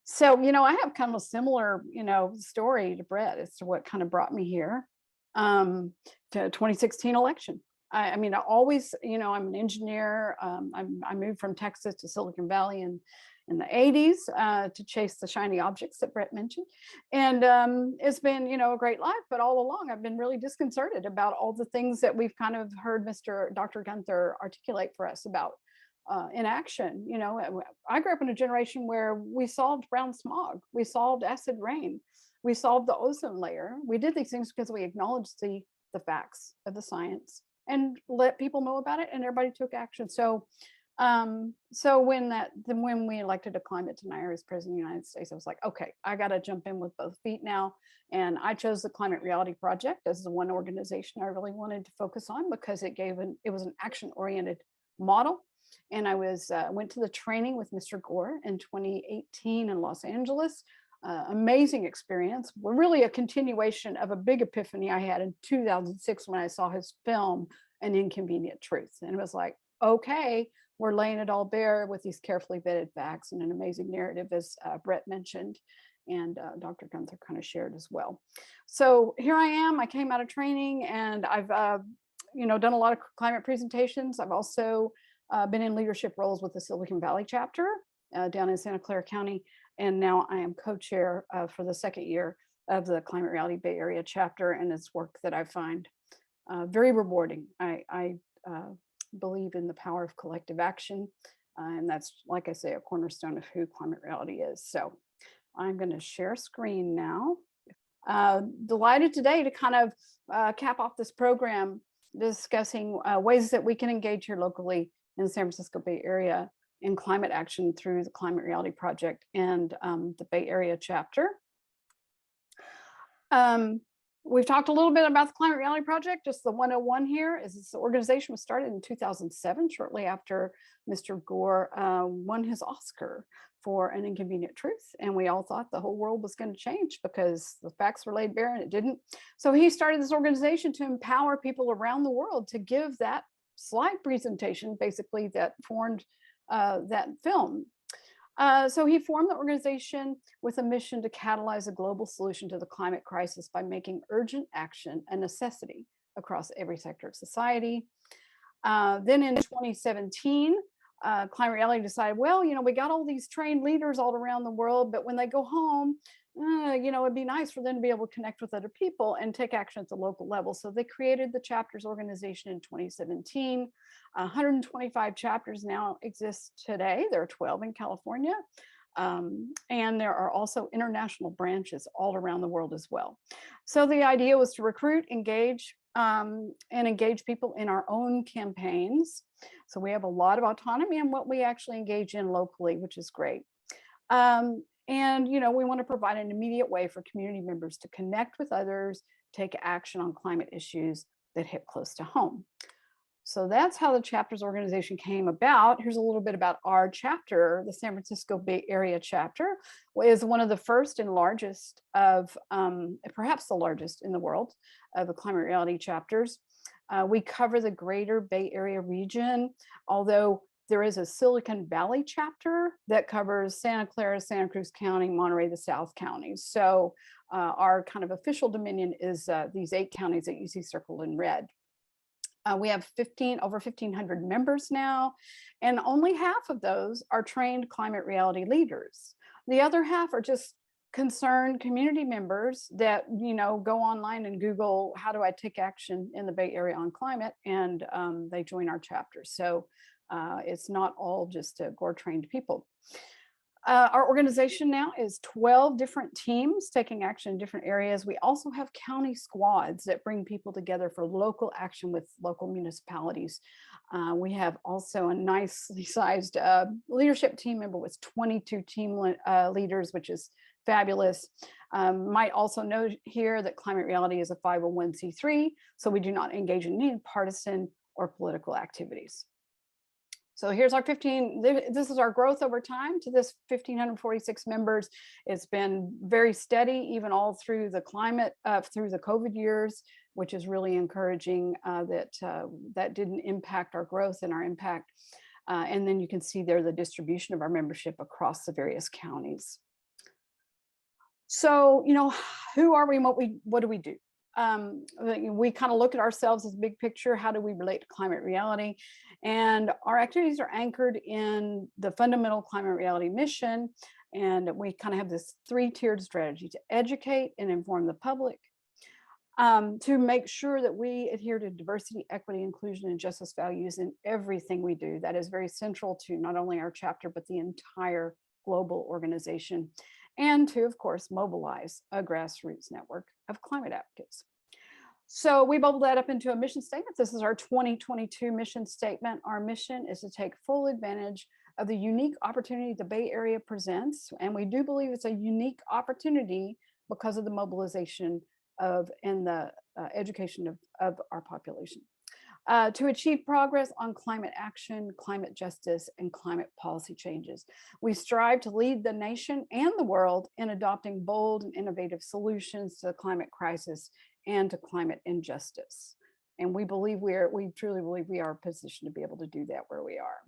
So, you know, I have kind of a similar, you know, story to Brett as to what kind of brought me here to 2016 election. I mean, I always, you know, I'm an engineer. I moved from Texas to Silicon Valley in the 80s to chase the shiny objects that Brett mentioned. And it's been, you know, a great life, but all along I've been really disconcerted about all the things that we've kind of heard Dr. Gunther articulate for us about inaction. You know, I grew up in a generation where we solved brown smog, we solved acid rain, we solved the ozone layer. We did these things because we acknowledged the facts of the science and let people know about it, and everybody took action. So when we elected a climate denier as president of the United States, I was like, okay, I got to jump in with both feet now. And I chose the Climate Reality Project as the one organization I really wanted to focus on, because it was an action-oriented model. And I went to the training with Mr. Gore in 2018 in Los Angeles. Amazing experience. We're really a continuation of a big epiphany I had in 2006 when I saw his film, An Inconvenient Truth. And it was like, okay, we're laying it all bare with these carefully vetted facts and an amazing narrative, as Brett mentioned, and Dr. Gunther kind of shared as well. So here I am. I came out of training, and I've you know, done a lot of climate presentations. I've also been in leadership roles with the Silicon Valley chapter down in Santa Clara County, and now I am co-chair for the second year of the Climate Reality Bay Area chapter, and it's work that I find very rewarding. I believe in the power of collective action, and that's, like I say, a cornerstone of who Climate Reality is. So I'm going to share screen now. Delighted today to kind of cap off this program discussing ways that we can engage here locally in the San Francisco Bay Area in climate action through the Climate Reality Project and the Bay Area chapter. We've talked a little bit about the Climate Reality Project. Just the 101 here is this organization was started in 2007, shortly after Mr. Gore won his Oscar for An Inconvenient Truth. And we all thought the whole world was going to change because the facts were laid bare, and it didn't. So he started this organization to empower people around the world to give that slide presentation, basically, that formed that film. So he formed the organization with a mission to catalyze a global solution to the climate crisis by making urgent action a necessity across every sector of society. Then in 2017, Climate Reality decided, well, we got all these trained leaders all around the world, but when they go home, it'd be nice for them to be able to connect with other people and take action at the local level. So they created the chapters organization in 2017. 125 chapters now exist today. There are 12 in California. And there are also international branches all around the world as well. So the idea was to recruit, engage, and engage people in our own campaigns. So we have a lot of autonomy in what we actually engage in locally, which is great. And we want to provide an immediate way for community members to connect with others, take action on climate issues that hit close to home. So that's how the chapters organization came about. Here's a little bit about our chapter. The San Francisco Bay Area chapter is one of the first and largest of, perhaps the largest in the world, of the Climate Reality chapters. We cover the greater Bay Area region, although there is a Silicon Valley chapter that covers Santa Clara, Santa Cruz County, Monterey, the South counties. So our kind of official dominion is these 8 counties that you see circled in red. We have over 1,500 members now, and only half of those are trained climate reality leaders. The other half are just concerned community members that go online and Google, how do I take action in the Bay Area on climate, and they join our chapter. So it's not all just Gore trained people. Our organization now is 12 different teams taking action in different areas. We also have county squads that bring people together for local action with local municipalities. We have also a nicely sized leadership team member with 22 team leaders, which is fabulous. Might also note here that Climate Reality is a 501c3, so we do not engage in any partisan or political activities. So here's our this is our growth over time to this 1,546 members. It's been very steady, even all through the through the COVID years, which is really encouraging that didn't impact our growth and our impact. And then you can see there the distribution of our membership across the various counties. So, who are we and what do we do? We kind of look at ourselves as big picture. How do we relate to climate reality? And our activities are anchored in the fundamental climate reality mission. And we kind of have this 3-tiered strategy: to educate and inform the public, to make sure that we adhere to diversity, equity, inclusion, and justice values in everything we do. That is very central to not only our chapter, but the entire global organization. And to, of course, mobilize a grassroots network of climate advocates. So we bubbled that up into a mission statement. This is our 2022 mission statement. Our mission is to take full advantage of the unique opportunity the Bay Area presents. And we do believe it's a unique opportunity because of the mobilization and the education of our population. To achieve progress on climate action, climate justice, and climate policy changes. We strive to lead the nation and the world in adopting bold and innovative solutions to the climate crisis and to climate injustice. And we truly believe we are positioned to be able to do that where we are.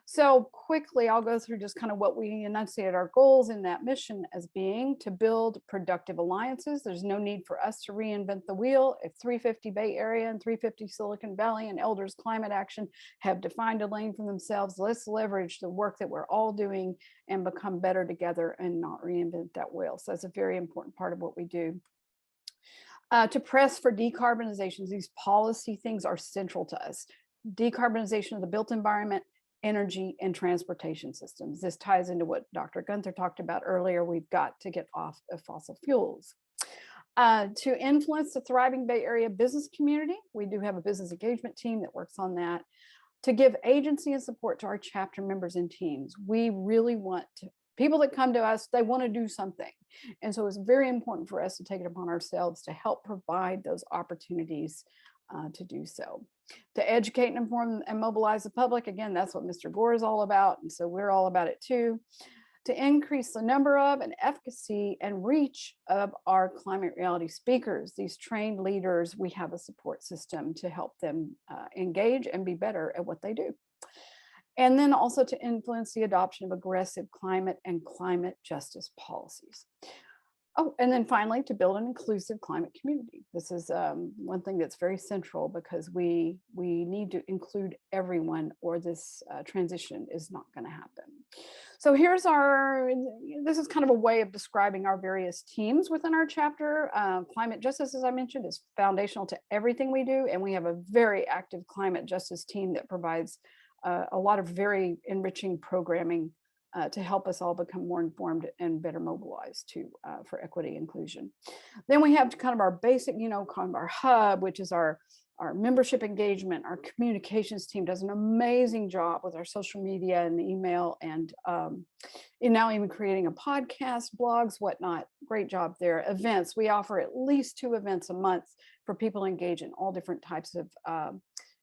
So quickly, I'll go through just kind of what we enunciated our goals in that mission as being: to build productive alliances. There's no need for us to reinvent the wheel. If 350 Bay Area and 350 Silicon Valley and Elders Climate Action have defined a lane for themselves, let's leverage the work that we're all doing and become better together and not reinvent that wheel. So that's a very important part of what we do. To press for decarbonization. These policy things are central to us. Decarbonization of the built environment, energy, and transportation systems. This ties into what Dr. Gunther talked about earlier. We've got to get off of fossil fuels. To influence the thriving Bay Area business community. We do have a business engagement team that works on that. To give agency and support to our chapter members and teams. We really want people that come to us, they want to do something. And so it's very important for us to take it upon ourselves to help provide those opportunities to do so. To educate and inform and mobilize the public. Again, that's what Mr. Gore is all about. And so we're all about it too. To increase the number of and efficacy and reach of our climate reality speakers, these trained leaders, we have a support system to help them engage and be better at what they do. And then also to influence the adoption of aggressive climate and climate justice policies. Oh, and then finally, to build an inclusive climate community. This is one thing that's very central because we need to include everyone, or this transition is not going to happen. So here's this is kind of a way of describing our various teams within our chapter. Climate justice, as I mentioned, is foundational to everything we do, and we have a very active climate justice team that provides a lot of very enriching programming to help us all become more informed and better mobilized for equity inclusion. Then we have kind of our basic, kind of our hub, which is our membership engagement. Our communications team does an amazing job with our social media and email, and now even creating a podcast, blogs, whatnot. Great job there. Events, we offer at least 2 events a month for people to engage in all different types of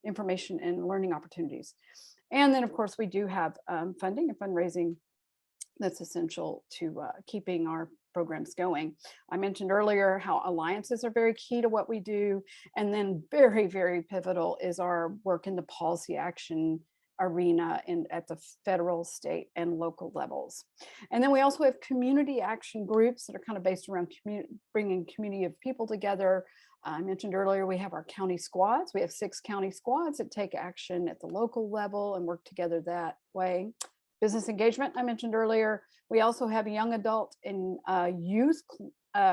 information and learning opportunities. And then, of course, we do have funding and fundraising that's essential to keeping our programs going. I mentioned earlier how alliances are very key to what we do. And then very, very pivotal is our work in the policy action arena at the federal, state, and local levels. And then we also have community action groups that are kind of based around bringing community of people together. I mentioned earlier, we have our county squads. We have 6 county squads that take action at the local level and work together that way. Business engagement, I mentioned earlier. We also have young adult and youth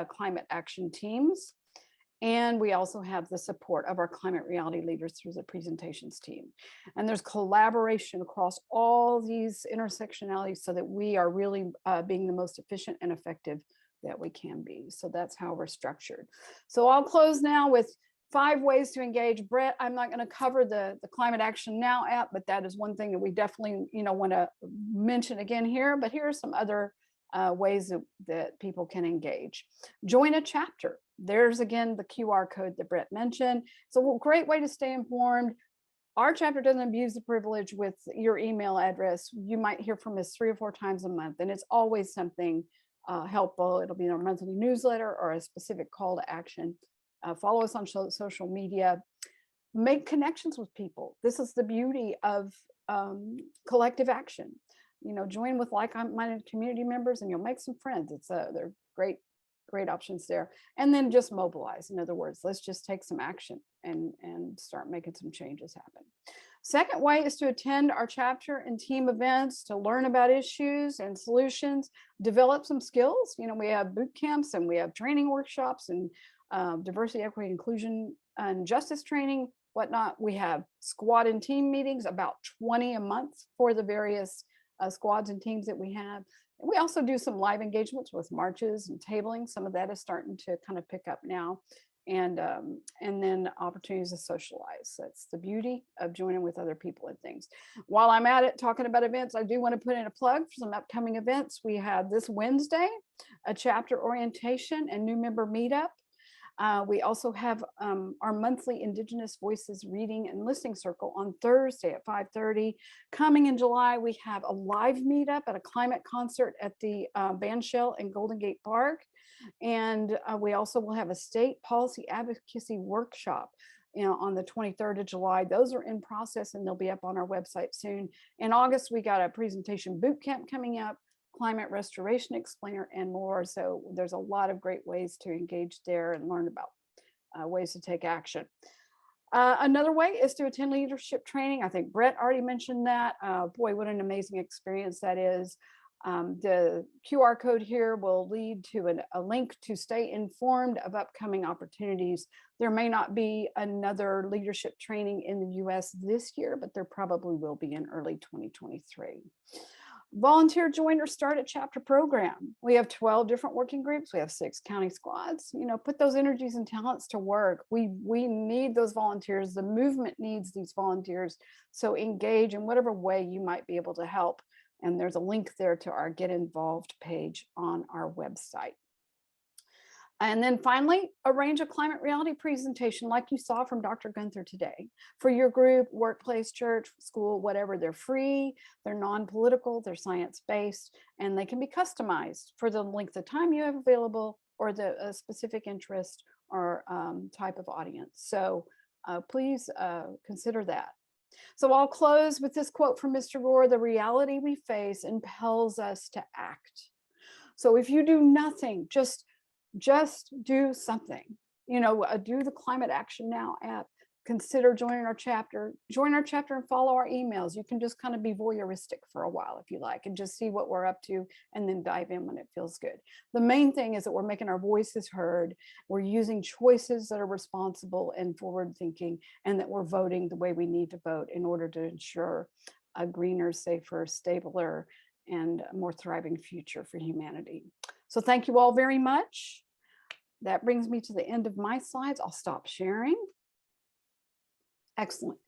climate action teams. And we also have the support of our climate reality leaders through the presentations team. And there's collaboration across all these intersectionalities so that we are really being the most efficient and effective that we can be. So that's how we're structured. So I'll close now with 5 ways to engage. Brett, I'm not going to cover the Climate Action Now app, but that is one thing that we definitely want to mention again here. But here are some other ways that people can engage. Join a chapter. There's again the QR code that Brett mentioned. It's a great way to stay informed. Our chapter doesn't abuse the privilege with your email address. You might hear from us 3 or 4 times a month, and it's always something helpful. It'll be in our monthly newsletter or a specific call to action. Follow us on social media. Make connections with people. This is the beauty of collective action. Join with like-minded community members and you'll make some friends. They're great options there. And then just mobilize. In other words, let's just take some action and start making some changes happen. Second way is to attend our chapter and team events to learn about issues and solutions, develop some skills. We have boot camps and we have training workshops and diversity, equity, inclusion, and justice training, whatnot. We have squad and team meetings, about 20 a month for the various squads and teams that we have. And we also do some live engagements with marches and tabling. Some of that is starting to kind of pick up now. And then opportunities to socialize. That's the beauty of joining with other people and things. While I'm at it talking about events, I do want to put in a plug for some upcoming events. We have this Wednesday, a chapter orientation and new member meetup. We also have our monthly Indigenous Voices Reading and Listening Circle on Thursday at 5:30. Coming in July, we have a live meetup at a climate concert at the Bandshell in Golden Gate Park. And we also will have a state policy advocacy workshop on the 23rd of July. Those are in process and they'll be up on our website soon. In August, we got a presentation boot camp coming up, climate restoration explainer, and more. So there's a lot of great ways to engage there and learn about ways to take action. Another way is to attend leadership training. I think Brett already mentioned that. Boy, what an amazing experience that is. The QR code here will lead to a link to stay informed of upcoming opportunities. There may not be another leadership training in the US this year, but there probably will be in early 2023. Volunteer join or start a chapter program. We have 12 different working groups. We have 6 county squads. Put those energies and talents to work. We need those volunteers. The movement needs these volunteers. So engage in whatever way you might be able to help. And there's a link there to our Get Involved page on our website. And then finally, arrange a climate reality presentation like you saw from Dr. Gunther today for your group, workplace, church, school, whatever. They're free, they're non-political, they're science-based, and they can be customized for the length of time you have available or the specific interest or type of audience. So please consider that. So I'll close with this quote from Mr. Gore: "The reality we face impels us to act." So if you do nothing, just just do something. You know, do the Climate Action Now app. Consider join our chapter and follow our emails. You can just kind of be voyeuristic for a while if you like, and just see what we're up to, and then dive in when it feels good. The main thing is that we're making our voices heard. We're using choices that are responsible and forward thinking, and that we're voting the way we need to vote in order to ensure a greener, safer, stabler, and more thriving future for humanity. So thank you all very much. That brings me to the end of my slides. I'll stop sharing. Excellent.